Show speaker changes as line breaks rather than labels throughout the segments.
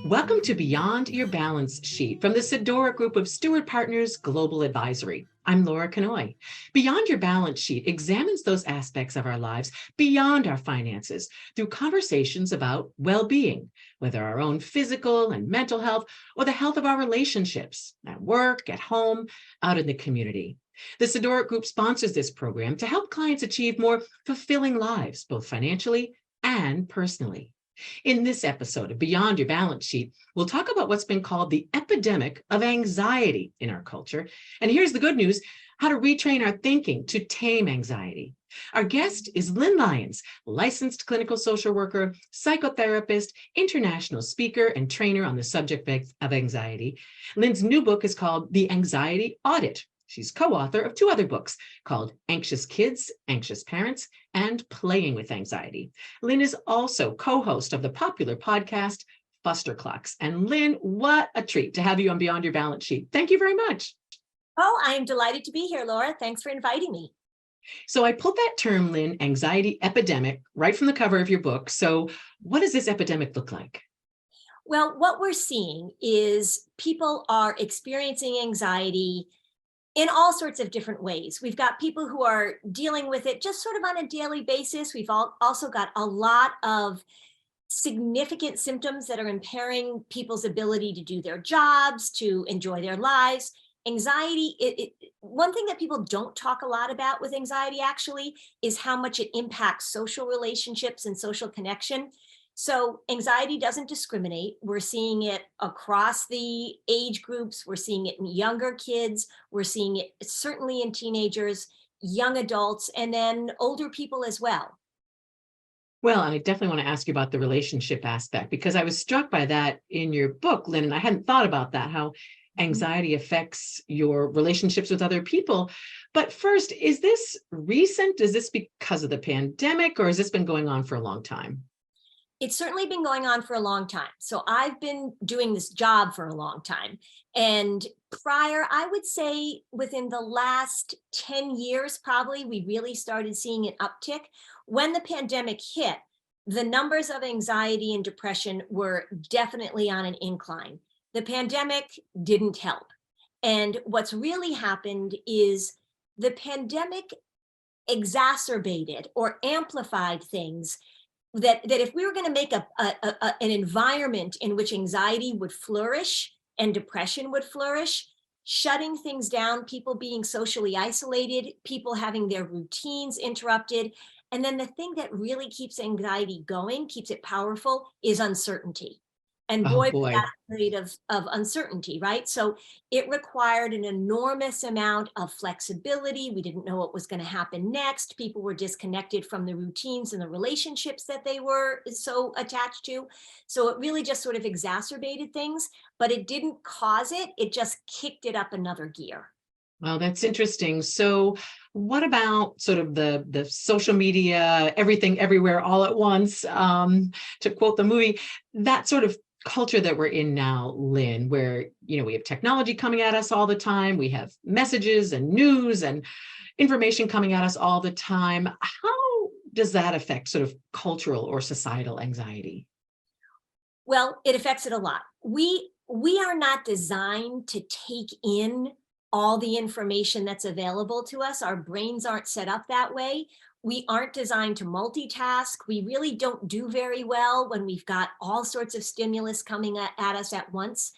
Welcome to Beyond Your Balance Sheet from the Sedora Group of Steward Partners Global Advisory. I'm Laura Canoy. Beyond Your Balance Sheet examines those aspects of our lives beyond our finances through conversations about well-being, whether our own physical and mental health or the health of our relationships at work, at home, out in the community. The Sedora Group sponsors this program to help clients achieve more fulfilling lives, both financially and personally. In this episode of Beyond Your Balance Sheet, we'll talk about what's been called the epidemic of anxiety in our culture. And here's the good news: how to retrain our thinking to tame anxiety. Our guest is Lynn Lyons, licensed clinical social worker, psychotherapist, international speaker, and trainer on the subject of anxiety. Lynn's new book is called The Anxiety Audit. She's co-author of two other books called Anxious Kids, Anxious Parents, and Playing with Anxiety. Lynn is also co-host of the popular podcast, Fuster Clocks. And Lynn, what a treat to have you on Beyond Your Balance Sheet. Thank you very much.
Oh, I am delighted to be here, Laura. Thanks for inviting me.
So I pulled that term, Lynn, anxiety epidemic, right from the cover of your book. So what does this epidemic look like?
Well, what we're seeing is people are experiencing anxiety in all sorts of different ways. We've got people who are dealing with it just sort of on a daily basis. We've also got a lot of significant symptoms that are impairing people's ability to do their jobs, to enjoy their lives. Anxiety, one thing that people don't talk a lot about with anxiety actually is how much it impacts social relationships and social connection. So anxiety doesn't discriminate. We're seeing it across the age groups. We're seeing it in younger kids. We're seeing it certainly in teenagers, young adults, and then older people as well.
Well, I definitely want to ask you about the relationship aspect, because I was struck by that in your book, Lynn, and I hadn't thought about that, how anxiety affects your relationships with other people. But first, is this recent? Is this because of the pandemic, or has this been going on for a long time?
It's certainly been going on for a long time. So I've been doing this job for a long time. And prior, I would say within the last 10 years, probably, we really started seeing an uptick. When the pandemic hit, the numbers of anxiety and depression were definitely on an incline. The pandemic didn't help. And what's really happened is the pandemic exacerbated or amplified things that if we were going to make an environment in which anxiety would flourish and depression would flourish, shutting things down, people being socially isolated, people having their routines interrupted. And then the thing that really keeps anxiety going, keeps it powerful, is uncertainty. And
Oh,
boy,
boy.
that period of uncertainty, right? So it required an enormous amount of flexibility. We didn't know what was going to happen next. People were disconnected from the routines and the relationships that they were so attached to. So it really just sort of exacerbated things, but it didn't cause it. It just kicked it up another gear.
Well, that's interesting. So what about sort of the social media, everything, everywhere, all at once, to quote the movie, that sort of culture that we're in now, Lynn, where, we have technology coming at us all the time. We have messages and news and information coming at us all the time. How does that affect sort of cultural or societal anxiety?
Well, it affects it a lot. We are not designed to take in all the information that's available to us. Our brains aren't set up that way. We aren't designed to multitask. We really don't do very well when we've got all sorts of stimulus coming at us at once.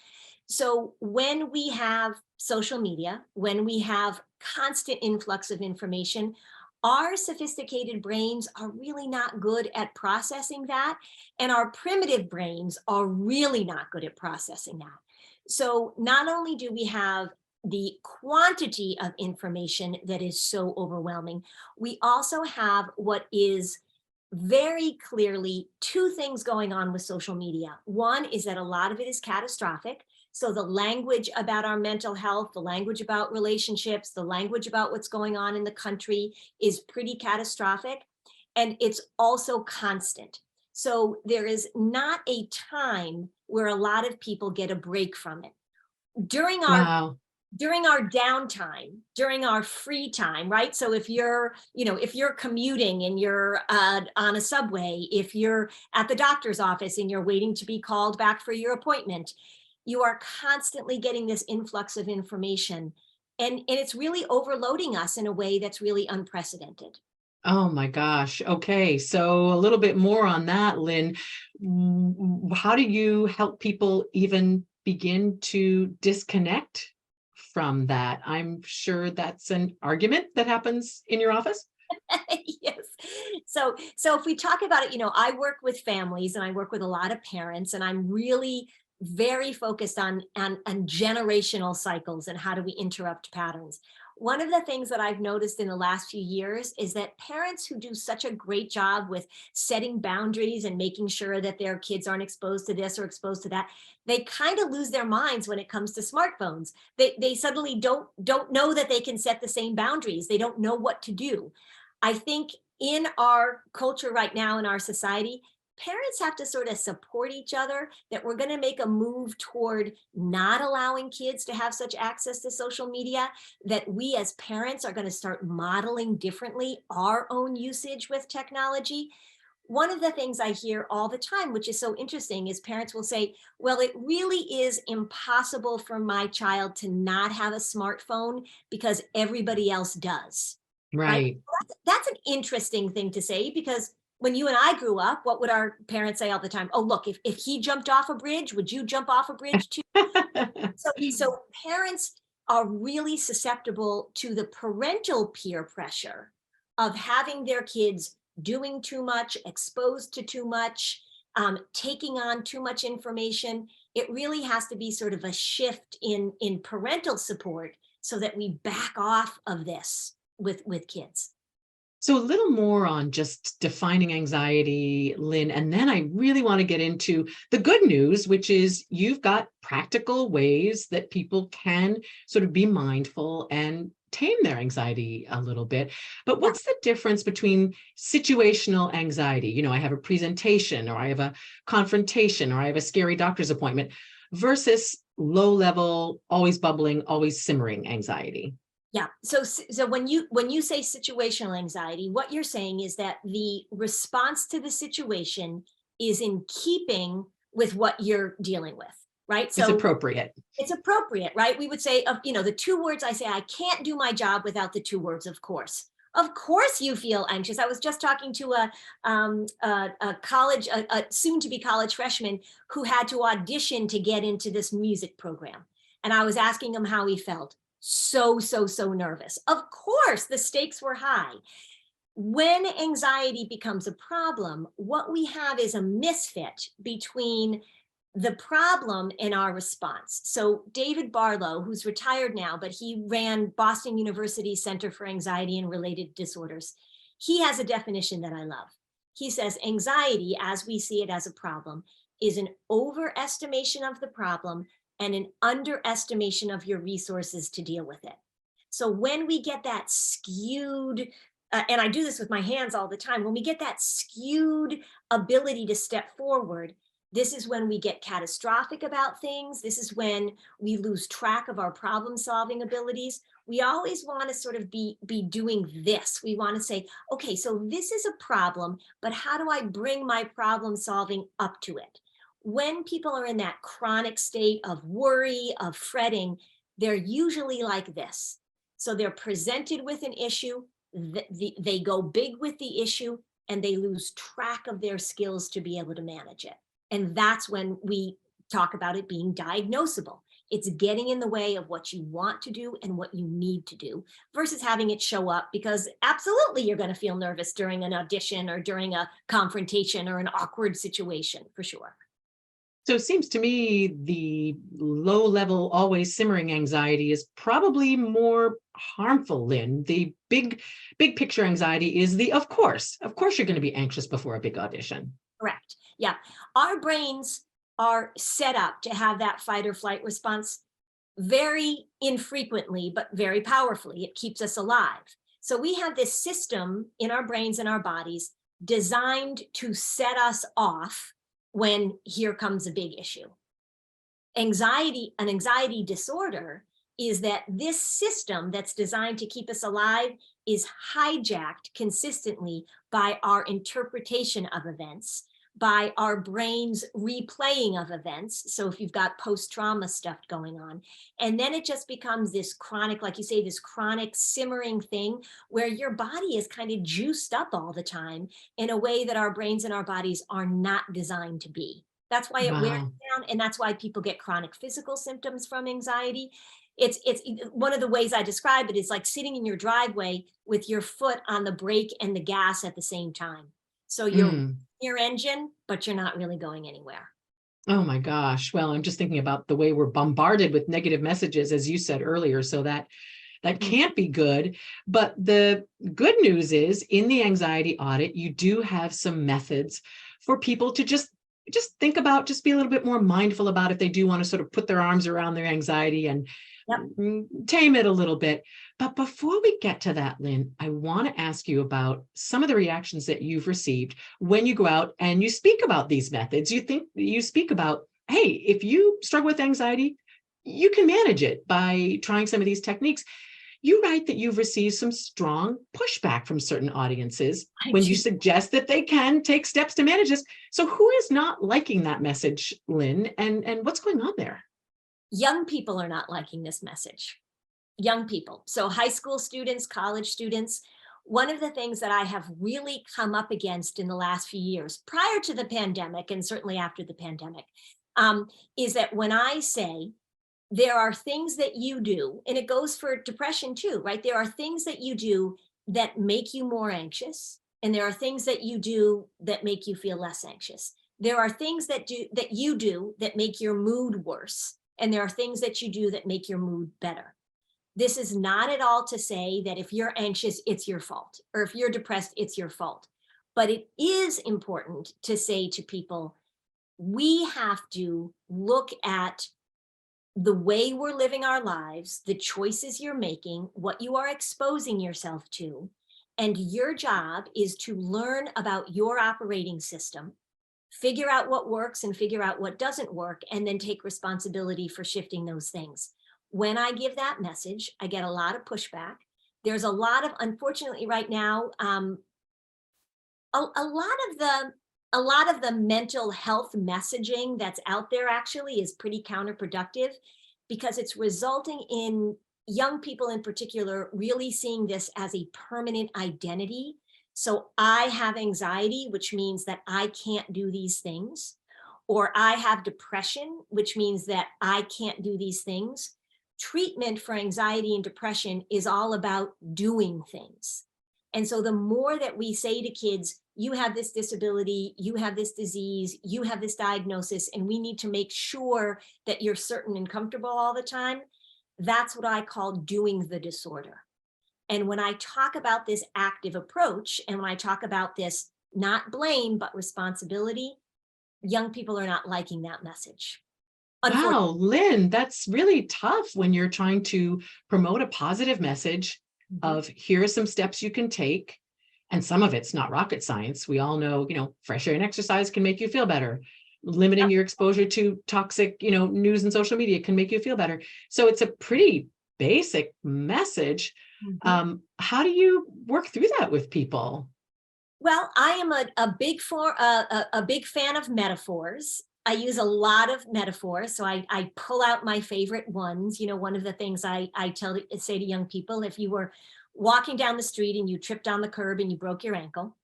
So when we have social media, when we have constant influx of information, our sophisticated brains are really not good at processing that. And our primitive brains are really not good at processing that. So not only do we have the quantity of information that is so overwhelming, we also have what is very clearly two things going on with social media. One is that a lot of it is catastrophic. So the language about our mental health, the language about relationships, the language about what's going on in the country is pretty catastrophic. And it's also constant. So there is not a time where a lot of people get a break from it. During our
Wow.
during our downtime, during our free time, right? So if you're, if you're commuting and you're on a subway, if you're at the doctor's office and you're waiting to be called back for your appointment, you are constantly getting this influx of information. And it's really overloading us in a way that's really unprecedented.
Oh my gosh. Okay. So a little bit more on that, Lynn. How do you help people even begin to disconnect from that? I'm sure that's an argument that happens in your office.
Yes. So if we talk about it, I work with families and I work with a lot of parents, and I'm really very focused on generational cycles and how do we interrupt patterns. One of the things that I've noticed in the last few years is that parents who do such a great job with setting boundaries and making sure that their kids aren't exposed to this or exposed to that, they kind of lose their minds when it comes to smartphones. They suddenly don't know that they can set the same boundaries. They don't know what to do. I think in our culture right now, in our society, parents have to sort of support each other, that we're going to make a move toward not allowing kids to have such access to social media, that we as parents are going to start modeling differently our own usage with technology. One of the things I hear all the time, which is so interesting, is parents will say, well, it really is impossible for my child to not have a smartphone because everybody else does. Right?
Right.
That's an interesting thing to say, because when you and I grew up, what would our parents say all the time? Oh, look, if he jumped off a bridge, would you jump off a bridge too? So parents are really susceptible to the parental peer pressure of having their kids doing too much, exposed to too much, taking on too much information. It really has to be sort of a shift in parental support so that we back off of this with kids.
So a little more on just defining anxiety, Lynn, and then I really want to get into the good news, which is you've got practical ways that people can sort of be mindful and tame their anxiety a little bit. But
Yeah.
what's the difference between situational anxiety? I have a presentation, or I have a confrontation, or I have a scary doctor's appointment, versus low level, always bubbling, always simmering anxiety.
Yeah. So when you say situational anxiety, what you're saying is that the response to the situation is in keeping with what you're dealing with, right?
It's
So
appropriate.
it's appropriate, right? We would say, the two words I say, I can't do my job without the two words, of course. Of course you feel anxious. I was just talking to a college, a soon to be college freshman who had to audition to get into this music program. And I was asking him how he felt. So nervous. Of course, the stakes were high. When anxiety becomes a problem, what we have is a misfit between the problem and our response. So David Barlow, who's retired now, but he ran Boston University Center for Anxiety and Related Disorders, he has a definition that I love. He says anxiety, as we see it as a problem, is an overestimation of the problem and an underestimation of your resources to deal with it. So when we get that skewed, and I do this with my hands all the time, when we get that skewed ability to step forward, this is when we get catastrophic about things. This is when we lose track of our problem solving abilities. We always want to sort of be doing this. We want to say, okay, so this is a problem, but how do I bring my problem solving up to it? When people are in that chronic state of worry, of fretting, they're usually like this. So they're presented with an issue, they go big with the issue, and they lose track of their skills to be able to manage it. And that's when we talk about it being diagnosable. It's getting in the way of what you want to do and what you need to do versus having it show up, because absolutely you're going to feel nervous during an audition or during a confrontation or an awkward situation, for sure.
So it seems to me the low level, always simmering anxiety is probably more harmful, Lynn. The big picture anxiety is of course, you're going to be anxious before a big audition.
Correct. Yeah. Our brains are set up to have that fight or flight response very infrequently, but very powerfully. It keeps us alive. So we have this system in our brains and our bodies designed to set us off when here comes a big issue. An anxiety disorder is that this system that's designed to keep us alive is hijacked consistently by our interpretation of events, by our brain's replaying of events. So if you've got post-trauma stuff going on, and then it just becomes this chronic, like you say, this chronic simmering thing where your body is kind of juiced up all the time in a way that our brains and our bodies are not designed to be. That's why it wears
Wow.
down, and that's why people get chronic physical symptoms from anxiety. It's one of the ways I describe it is like sitting in your driveway with your foot on the brake and the gas at the same time. So you're
Mm.
your engine, but you're not really going anywhere.
Oh my gosh. Well, I'm just thinking about the way we're bombarded with negative messages, as you said earlier. So that
Mm.
can't be good. But the good news is in the anxiety audit, you do have some methods for people to just think about, just be a little bit more mindful about if they do want to sort of put their arms around their anxiety and
Yep.
tame it a little bit. But before we get to that, Lynn, I want to ask you about some of the reactions that you've received when you go out and you speak about these methods. You speak about, hey, if you struggle with anxiety, you can manage it by trying some of these techniques. You write that you've received some strong pushback from certain audiences
I
when you
do.
suggest that they can take steps to manage this. So who is not liking that message, Lynn, and what's going on there?
Young people are not liking this message. Young people. So high school students, college students. One of the things that I have really come up against in the last few years, prior to the pandemic and certainly after the pandemic, is that when I say there are things that you do, and it goes for depression too, right? There are things that you do that make you more anxious, and there are things that you do that make you feel less anxious. There are things that you do that make your mood worse, and there are things that you do that make your mood better. This is not at all to say that if you're anxious, it's your fault, or if you're depressed, it's your fault. But it is important to say to people, we have to look at the way we're living our lives, the choices you're making, what you are exposing yourself to. And your job is to learn about your operating system, figure out what works and figure out what doesn't work, and then take responsibility for shifting those things. When I give that message, I get a lot of pushback. There's a lot of, unfortunately, right now, a lot of the mental health messaging that's out there actually is pretty counterproductive because it's resulting in young people in particular really seeing this as a permanent identity. So I have anxiety, which means that I can't do these things, or I have depression, which means that I can't do these things. Treatment for anxiety and depression is all about doing things. And so the more that we say to kids, you have this disability, you have this disease, you have this diagnosis, and we need to make sure that you're certain and comfortable all the time, that's what I call doing the disorder. And when I talk about this active approach, and when I talk about this not blame, but responsibility, young people are not liking that message. Unfortunately.
Wow, Lynn, that's really tough when you're trying to promote a positive message
Mhm.
of here are some steps you can take. And some of it's not rocket science. We all know, fresh air and exercise can make you feel better. Limiting
Yep.
your exposure to toxic, news and social media can make you feel better. So it's a pretty basic message.
Mhm.
How do you work through that with people?
Well, I am a big fan of metaphors. I use a lot of metaphors, so I pull out my favorite ones. One of the things I say to young people, if you were walking down the street and you tripped on the curb and you broke your ankle,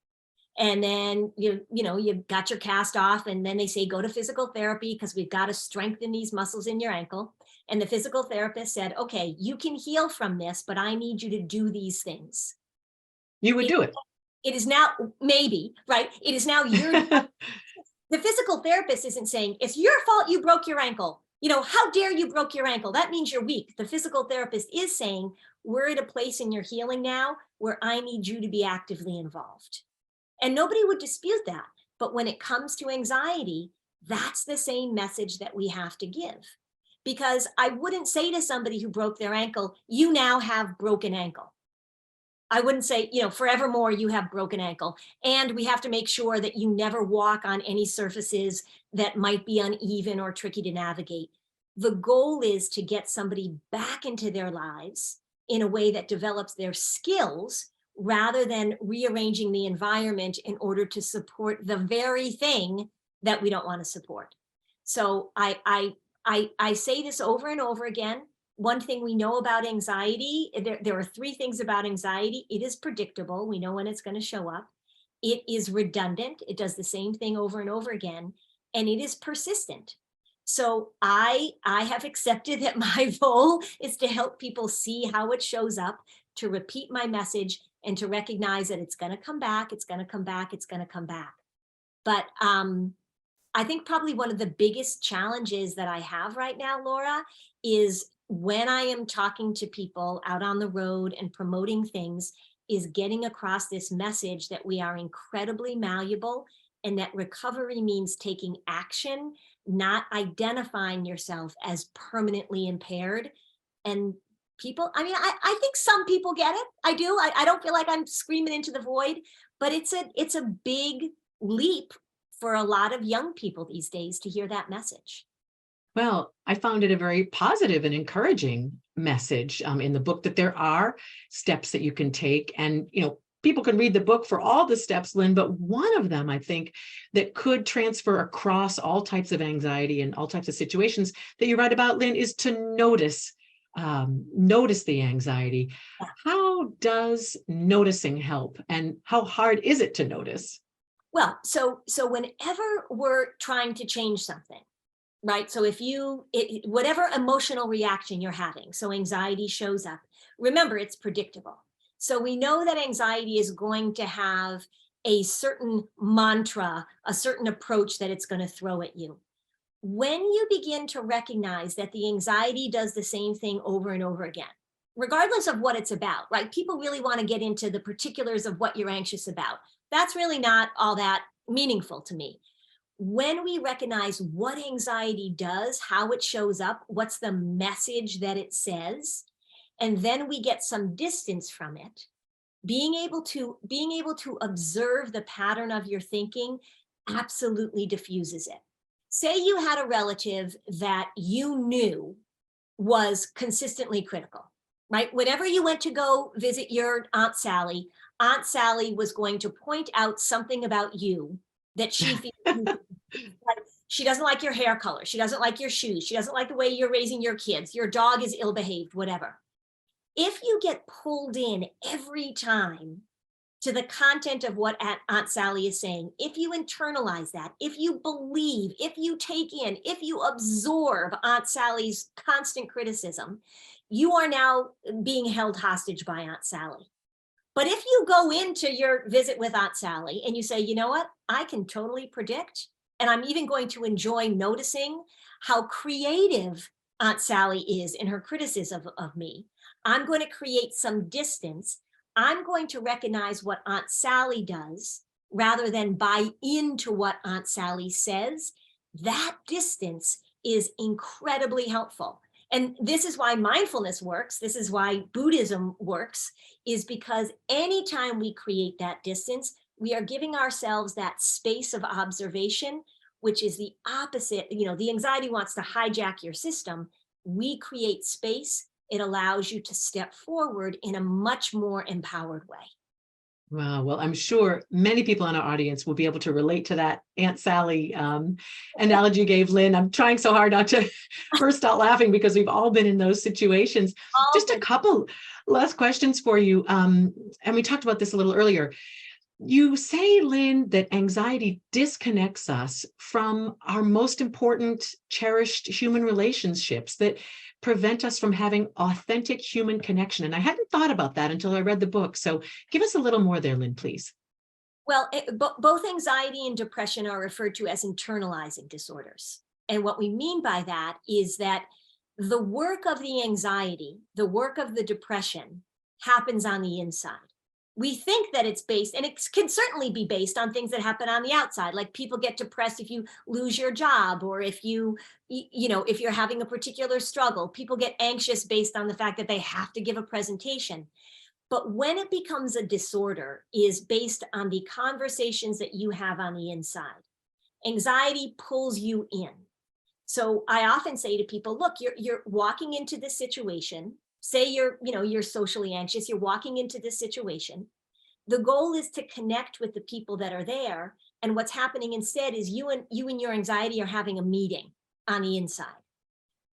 and then you got your cast off, and then they say go to physical therapy because we've got to strengthen these muscles in your ankle. And the physical therapist said, okay, you can heal from this, but I need you to do these things.
You would do it.
It is now, maybe, right? It is now your, the physical therapist isn't saying, it's your fault you broke your ankle. How dare you broke your ankle? That means you're weak. The physical therapist is saying, we're at a place in your healing now where I need you to be actively involved. And nobody would dispute that. But when it comes to anxiety, that's the same message that we have to give. Because I wouldn't say to somebody who broke their ankle, you now have broken ankle. I wouldn't say, forevermore you have broken ankle. And we have to make sure that you never walk on any surfaces that might be uneven or tricky to navigate. The goal is to get somebody back into their lives in a way that develops their skills rather than rearranging the environment in order to support the very thing that we don't want to support. So I say this over and over again. One thing we know about anxiety, there are three things about anxiety. It is predictable. We know when it's going to show up. It is redundant. It does the same thing over and over again. And it is persistent. So I have accepted that my role is to help people see how it shows up, to repeat my message, and to recognize that it's going to come back, it's going to come back, it's going to come back. But I think probably one of the biggest challenges that I have right now, Laura, is when I am talking to people out on the road and promoting things, is getting across this message that we are incredibly malleable and that recovery means taking action, not identifying yourself as permanently impaired. And people, I mean, I think some people get it. I do. I don't feel like I'm screaming into the void, but it's a big leap for a lot of young people these days to hear that message.
Well, I found it a very positive and encouraging message in the book, that there are steps that you can take. And, people can read the book for all the steps, Lynn, but one of them, I think, that could transfer across all types of anxiety and all types of situations that you write about, Lynn, is to notice the anxiety.
Yeah.
How does noticing help, and how hard is it to notice?
Well, so whenever we're trying to change something, right? So if whatever emotional reaction you're having, so anxiety shows up, remember it's predictable. So we know that anxiety is going to have a certain mantra, a certain approach that it's going to throw at you. When you begin to recognize that the anxiety does the same thing over and over again, regardless of what it's about, right? People really want to get into the particulars of what you're anxious about. That's really not all that meaningful to me. When we recognize what anxiety does, how it shows up, what's the message that it says, and then we get some distance from it, being able to observe the pattern of your thinking absolutely diffuses it. Say you had a relative that you knew was consistently critical, right? Whenever you went to go visit your Aunt Sally was going to point out something about you that she feels like. She doesn't like your hair color. She doesn't like your shoes. She doesn't like the way you're raising your kids. Your dog is ill-behaved, whatever. If you get pulled in every time to the content of what Aunt Sally is saying, if you internalize that, if you believe, if you take in, if you absorb Aunt Sally's constant criticism, you are now being held hostage by Aunt Sally. But if you go into your visit with Aunt Sally and you say, you know what, I can totally predict, and I'm even going to enjoy noticing how creative Aunt Sally is in her criticism of me. I'm going to create some distance. I'm going to recognize what Aunt Sally does rather than buy into what Aunt Sally says. That distance is incredibly helpful. And this is why mindfulness works. This is why Buddhism works, is because anytime we create that distance, we are giving ourselves that space of observation, which is the opposite. The anxiety wants to hijack your system. We create space. It allows you to step forward in a much more empowered way.
Wow. Well, I'm sure many people in our audience will be able to relate to that Aunt Sally analogy you gave, Lynn. I'm trying so hard not to first start laughing because we've all been in those situations. Just a couple last questions for you. And we talked about this a little earlier. You say, Lynn, that anxiety disconnects us from our most important, cherished human relationships, that prevent us from having authentic human connection. And I hadn't thought about that until I read the book. So give us a little more there, Lynn, please.
Well, both anxiety and depression are referred to as internalizing disorders. And what we mean by that is that the work of the anxiety, the work of the depression happens on the inside. We think that it's based, and it can certainly be based on things that happen on the outside, like people get depressed if you lose your job, or if if you're having a particular struggle. People get anxious based on the fact that they have to give a presentation. But when it becomes a disorder, is based on the conversations that you have on the inside. Anxiety pulls you in. So I often say to people, look, you're walking into this situation. Say you're socially anxious, you're walking into this situation. The goal is to connect with the people that are there. And what's happening instead is you and your anxiety are having a meeting on the inside.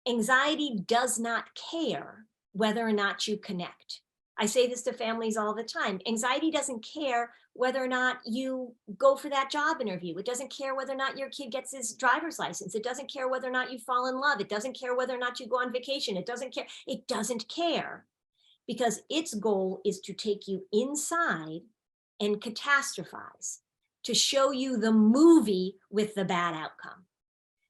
Anxiety does not care whether or not you connect. I say this to families all the time. Anxiety doesn't care whether or not you go for that job interview. It doesn't care whether or not your kid gets his driver's license. It doesn't care whether or not you fall in love. It doesn't care whether or not you go on vacation. It doesn't care. It doesn't care, because its goal is to take you inside and catastrophize, to show you the movie with the bad outcome.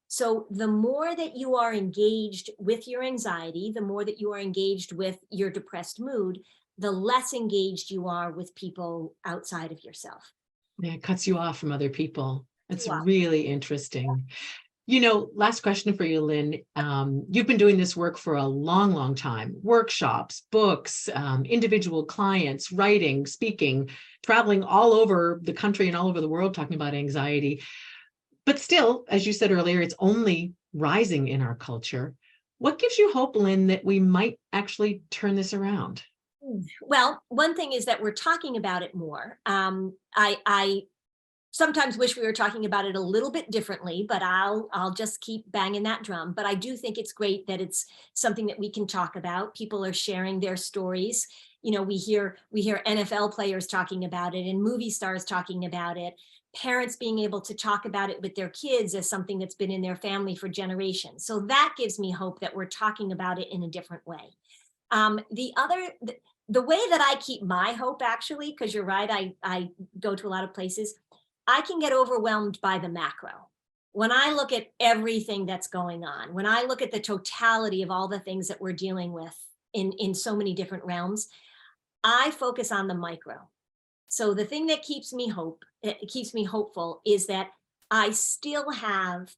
So the more that you are engaged with your anxiety, the more that you are engaged with your depressed mood, the less engaged you are with people outside of yourself.
Yeah, it cuts you off from other people. That's
Wow.
really interesting. Last question for you, Lynn. You've been doing this work for a long, long time. Workshops, books, individual clients, writing, speaking, traveling all over the country and all over the world talking about anxiety. But still, as you said earlier, it's only rising in our culture. What gives you hope, Lynn, that we might actually turn this around?
Well, one thing is that we're talking about it more. I sometimes wish we were talking about it a little bit differently, but I'll just keep banging that drum. But I do think it's great that it's something that we can talk about. People are sharing their stories. We hear NFL players talking about it and movie stars talking about it. Parents being able to talk about it with their kids as something that's been in their family for generations. So that gives me hope that we're talking about it in a different way. The way that I keep my hope, actually, because you're right, I go to a lot of places, I can get overwhelmed by the macro. When I look at everything that's going on, when I look at the totality of all the things that we're dealing with in so many different realms, I focus on the micro. So the thing that keeps me hopeful is that I still have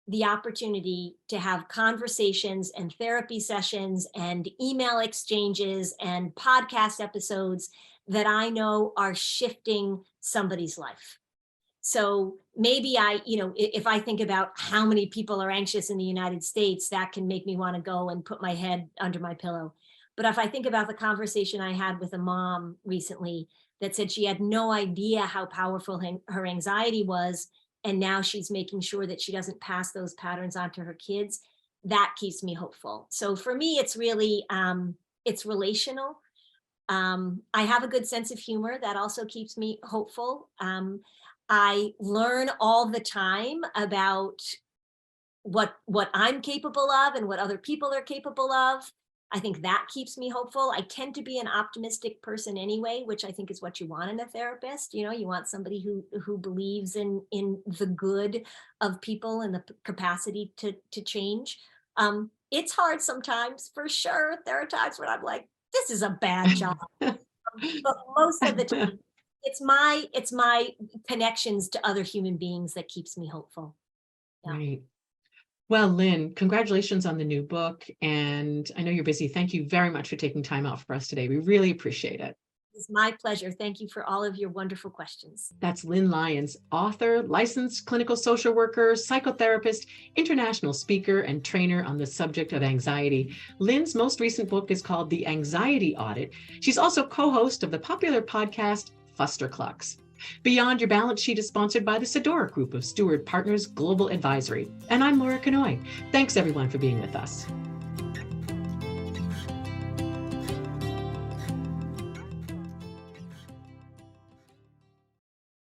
the opportunity to have conversations and therapy sessions and email exchanges and podcast episodes that I know are shifting somebody's life. So maybe if I think about how many people are anxious in the United States, that can make me want to go and put my head under my pillow. But if I think about the conversation I had with a mom recently that said she had no idea how powerful her anxiety was, and now she's making sure that she doesn't pass those patterns on to her kids, that keeps me hopeful. So for me, it's really, it's relational. I have a good sense of humor. That also keeps me hopeful. I learn all the time about what I'm capable of and what other people are capable of. I think that keeps me hopeful. I tend to be an optimistic person anyway, which I think is what you want in a therapist. You want somebody who believes in the good of people and the capacity to change. It's hard sometimes, for sure. There are times when I'm like, this is a bad job. But most of the time, it's my connections to other human beings that keeps me hopeful. Yeah.
Right. Well, Lynn, congratulations on the new book. And I know you're busy. Thank you very much for taking time out for us today. We really appreciate it.
It's my pleasure. Thank you for all of your wonderful questions.
That's Lynn Lyons, author, licensed clinical social worker, psychotherapist, international speaker, and trainer on the subject of anxiety. Lynn's most recent book is called The Anxiety Audit. She's also co-host of the popular podcast, Fusterclux. Beyond Your Balance Sheet is sponsored by the Sedora Group of Steward Partners Global Advisory. And I'm Laura Kanoy. Thanks everyone for being with us.